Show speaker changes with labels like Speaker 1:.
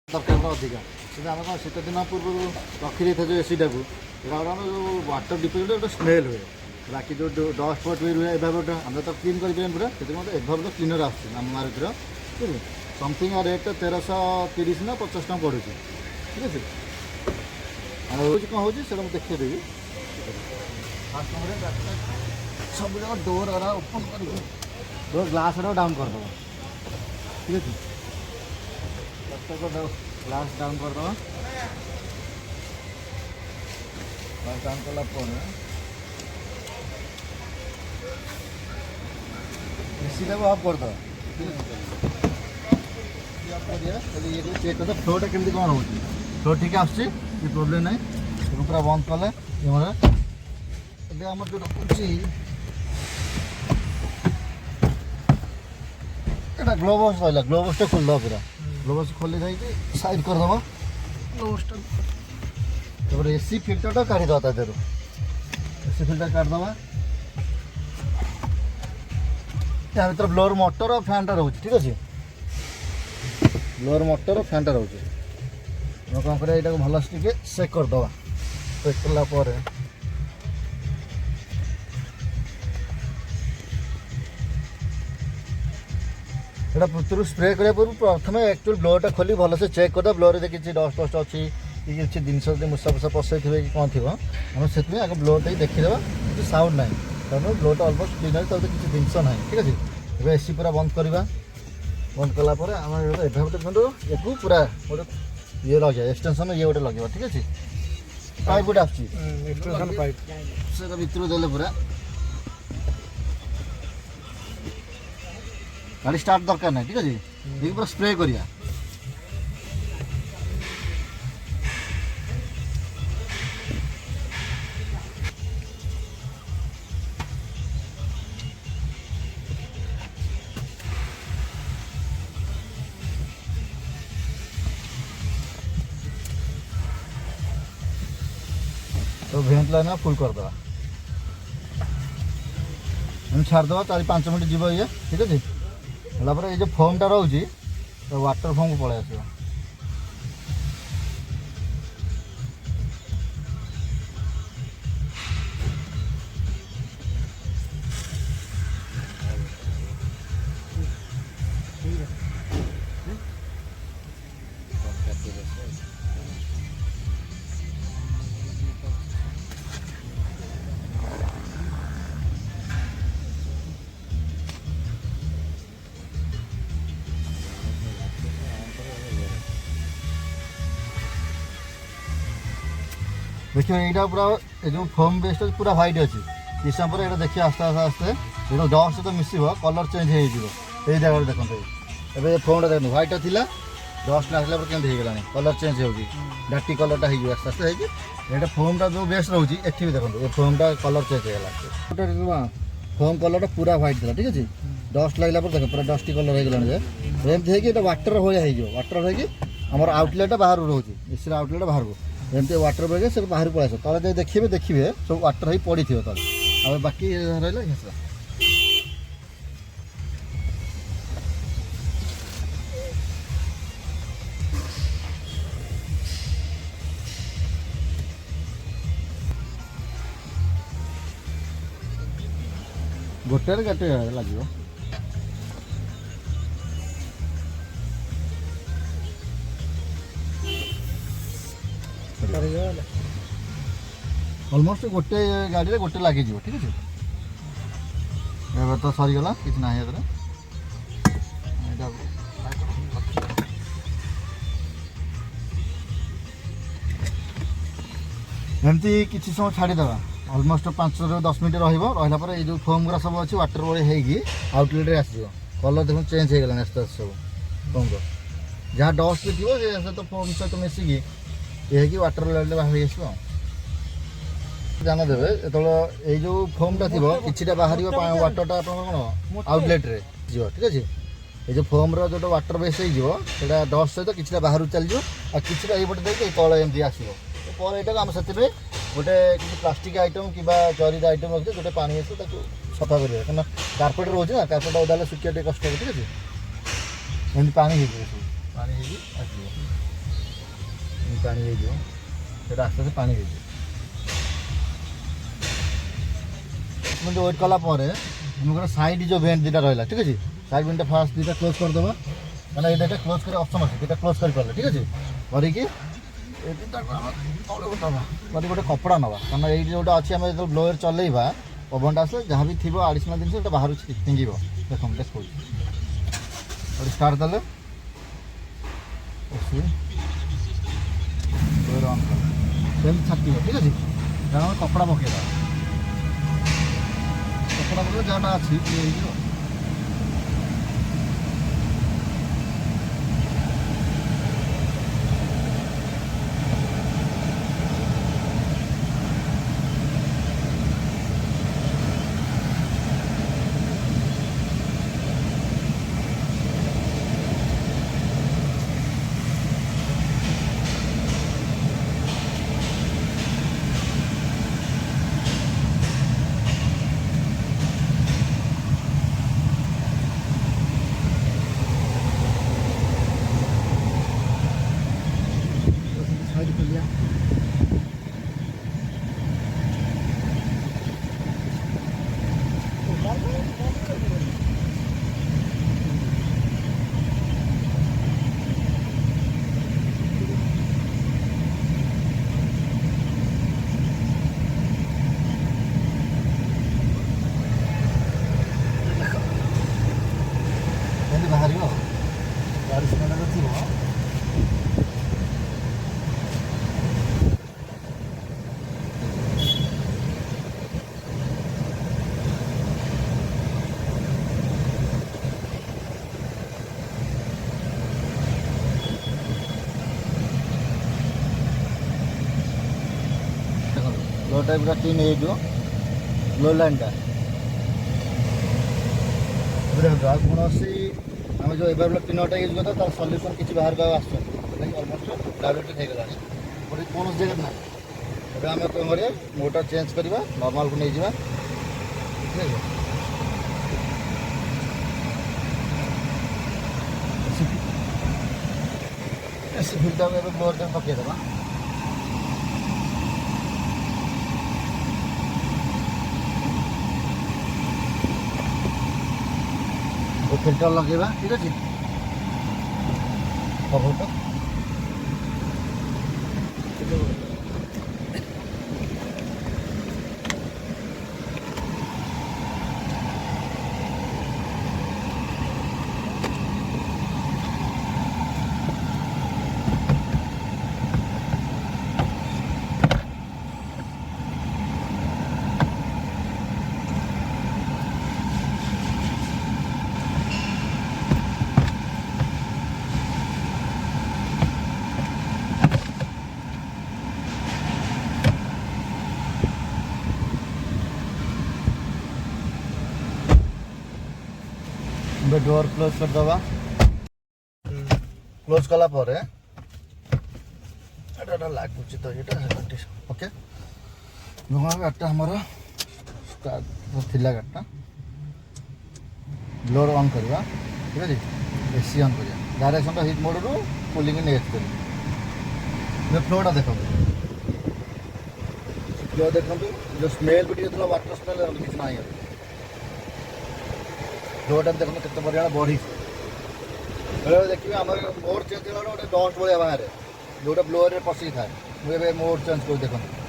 Speaker 1: दरकार अधिका कि आम कौन शीत दिन पूर्व रखी था जो एसी टाक जो वाटर डिपोजिट गोटे स्मेल हुए बाकी जो डस्ट फट भी रुहे एभाबोट आम तो क्लीन कर पूरा से एभाबोट क्लीनर आम मारुतिर ठीक है समथिंग रेट 1330 ना 50 टका पड़ू ठीक है कौन हो देखेदेवी सब जगह डोर ओपन कर डोर ग्लास डाउन करदे ठीक है प्रत्येक ग्लास डाउन करदे ग्लास डाउन कलापर एसी टाक अफ करदे ये चेक करते फ्लोटा केमती कौन हो फ्लो ठीक आसुच्छी प्रोब्लेम ना पूरा बंद कले आम जो रखुच्छी এটা গ্লোভস রইলা গ্লোভসটা খুলল পুরা গ্লোভস খুলে যাইকি সাইড করে দেবো গ্লোভসটা তারপরে এসি ফিল্টারটা কাটি দেওয়া তাদের এসি ফিল্টার কাটি দেওয়া তা ভিতরে ব্লোর মোটর আর ফ্যানটা রয়েছে ঠিক আছে ব্লোর মোটর আর ফ্যানটা রয়েছে আমরা কম করে এটাকে ভালো ଟିକେ চেক করে দেওয়া চেক করলা পরে এটা ভিতর স্প্রে করা পূর্ব প্রথমে একচুয়ালি ব্লোরটা খোলি ভালসে চেক করদা ব্লোরে কিছু ডস্ট ডস্ট অছি কিছু জিনিস যদি মূষা ফূষা পশাই থাকবে কি কম থাকবে আমরা সেটা আগে ব্লোরটা দেখিদেবা কিছু সাউন্ড নাই কারণ ব্লোরটা অলমোস্ট ক্লিন আছে তাতে কিছু জিনিস নাই ঠিক আছে এবার এসি পুরা বন্ধ করা বন্ধ কলা পরে আমার এভাবে দেখুন একু পুরা গোটে ইয়ে লগে এক্সটেনশন ইয়ে গোটে লগাইবা ঠিক আছে পাইপ গোটে আসছে এক্সটেনশন পাইপ সেটা ভিতর দেলে পুরা गाड़ी स्टार्ट दरकार ना ठीक है ये पूरा स्प्रे करिया तो भेंट लाइन फुल कर दवा छाड़ दवा 4-5 मिनट जीव ये ठीक है तापर ये जो फोमटा रोचे तो वाटर फोम को पलि आस देखिए यहाँ पूरा जो फोम बेस्ट पूरा व्हाइट अच्छी किस समय ये देखिए आस्ते आस्ते आस्ते जो डस्ट तो मिस कलर चेंज हो जगह देखते ये फोमटा देखते व्हाइट थी डस्ट आसला केमती हो गला कलर चेंज हो डाटी कलरटा हो आस्ते आस्ते ये फोमटा जो बेस्ट रोचे ये भी देखो ये फोमटा कलर चेंज होगा फोम कलरटा पूरा व्हाइट था ठीक है डस्ट लगला देख पूरा डस्टी कलर हो गलानी एमती हो वाटर हो वाटर होमर आउटलेट बाहर रोचे एसी आउटलेट बाहर को एमती वाटर बगे सब बाहर पलि आस तले देखिए देखिए सब वाटर ही पड़ी थी तले आ बाकी रहा घास गोटे गाटे लगे अलमोस्ट गोटे गाड़ी गोटे लगे ठीक है तो सरीगला कि ना एमती किसी समय छाड़ीदे अलमोस्ट 5-10 मिनट रहा पर जो फोम गुरा सब अच्छी वाटर बड़े होगी आउटलेट आस कलर देख चेंज हो गला आस्ते आस्ते सब फोम जहाँ डस्ट भी थी तो फोम सहित मिसिकी ये वाटर लेवल बाहर जान देवे ये जो फोमटा थी कि बाहर वाटरटा कौन आउटलेट रे जी ठीक है ये जो फोम रो वाटर बेस हो डस्ट सहित कि बाहर चली जाए कि ये तले एमती आसो पर यहाँ आम से गोटे प्लास्टिक आइटम कि जरीद आइटम रखते जो पानी आस सफा कर क्या कार्पेट रोचे ना कार्पेट ओदा सुखिया कष्ट ठीक है एमती पानी हो पानी आस ପାଣି ହେଇଯିବ, ସେଇଟା ଆସ୍ତେ ଆସ୍ତେ ପାଣି ହେଇଯିବ। ମିନିଟ୍ ୱେଟ୍ କଲା ପରେ ଆମେ ଗୋଟେ ସାଇଡ୍ ଯେଉଁ ଭେଣ୍ଟ ଦୁଇଟା ରହିଲା, ଠିକ୍ ଅଛି, ସାଇଡ୍ ଭେଣ୍ଟଟା ଫାଷ୍ଟ ଦୁଇଟା କ୍ଲୋଜ୍ କରିଦେବା। ମାନେ ଏଇଟା କ୍ଲୋଜ୍ କରି ଅପସନ୍ ଅଛି, ଦୁଇଟା କ୍ଲୋଜ୍ କରିପାରିଲେ, ଠିକ୍ ଅଛି। କରିକି ଏ ଦୁଇଟାକୁ ଆମେ ତଳକୁ ଦେବା, କରି ଗୋଟେ କପଡ଼ା ନେବା, କାରଣ ଏଇଠି ଯେଉଁଟା ଅଛି ଆମେ ଯେତେବେଳେ ବ୍ଲୋୟର୍ ଚଲେଇବା ପବନଟା ଆସିଲେ ଯାହା ବି ଥିବ ଆଡ଼ିସନାଲ୍ ଜିନିଷ ସେଇଟା ବାହାରୁ ଫିଙ୍ଗିବ। ଦେଖନ୍ତୁ ଦେଖୁଛି ଗୋଟେ ଷ୍ଟାର୍ଟ ଦେଲେ ବ୍ଲୋୟର୍ ଅନ୍ କଲେ ସେମିତି ଛାଟିବ, ଠିକ୍ ଅଛି। କାରଣ ଆମେ କପଡ଼ା ପକାଇବା, କପଡ଼ା ପକେଇଲେ ଯାହାଟା ଅଛି ଇଏ ହେଇଯିବ। ଏମିତି ବାହାରିବ ଆଉ ଗାଡ଼ି ସ୍ମେଲ୍ ଥିବ। ବ୍ଲୋ ଟାଇପ୍ର କ୍ଲିନ୍ ହେଇଯିବ, ବ୍ଲୋ ଲାଇନ୍ଟା। ଦେଖନ୍ତୁ ଆଉ କୌଣସି ଆମେ ଯେଉଁ ଏଭାର କ୍ଲିନର୍ଟା ୟୁଜ୍ କରିଥାଉ ତାର ସଲ୍ୟୁସନ୍ କିଛି ବାହାରକୁ ଆଉ ଆସୁଛନ୍ତି, ସେଥିଲାଗି ଅଲମୋଷ୍ଟ ଡାଇରେକ୍ଟ ହେଇଗଲାଣି, ଗୋଟେ କୌଣସି ଜାଗାରେ ନାହିଁ। ଏବେ ଆମେ କ'ଣ କରିବା, ମୋଟର ଚେଞ୍ଜ କରିବା, ନର୍ମାଲକୁ ନେଇଯିବା, ଠିକ୍ ଅଛି। ଏସି ଫିଲ୍ଡଟାକୁ ଏବେ ବ୍ଲୋଅର୍ ପକାଇଦେବା। ଫିଲ୍ଟର ଲଗାଇବା, ଠିକ୍ ଅଛି। କଭରଟା ଏବେ ଡୋର୍ କ୍ଲୋଜ୍ କରିଦେବା। କ୍ଲୋଜ୍ କଲା ପରେ ଏଇଟା ଲାଗୁଛି ତ ଏଇଟା ଓକେ। ଗାଡ଼ିଟା ଆମର ଥିଲା, ଗାଡ଼ିଟା ବ୍ଲୋର ଅନ୍ କରିବା, ଠିକ୍ ଅଛି। ଏସି ଅନ୍ କରିବା, ଡାଇରେକ୍ସନଟା ହିଟ୍ ମୋଡ଼ରୁ କୁଲିଂ ନେଇ ଆସିପାରିବ। ଏବେ ଫ୍ଲୋଟା ଦେଖନ୍ତୁ, ଫ୍ଲୋ ଦେଖନ୍ତୁ, ଯେଉଁ ସ୍ମେଲ୍ ବି ଟିକେ ଥିଲା ୱାଟର ସ୍ମେଲ୍ କିଛି ନାହିଁ। ଫ୍ଲୋଟା ଦେଖନ୍ତୁ କେତେ ପରିମାଣ ବଢ଼ିଛି। ବେଳେବେଳେ ଦେଖିବେ ଆମର ମୋଡ଼ ଚେଞ୍ଜ ହେଲା ଗୋଟେ ଡଷ୍ଟ ଭଳିଆ ବାହାରେ, ଯେଉଁଟା ବ୍ଲୋଅର୍ରେ ପଶିକି ଥାଏ। ମୁଁ ଏବେ ମୋଡ଼ ଚେଞ୍ଜ କରି ଦେଖନ୍ତୁ।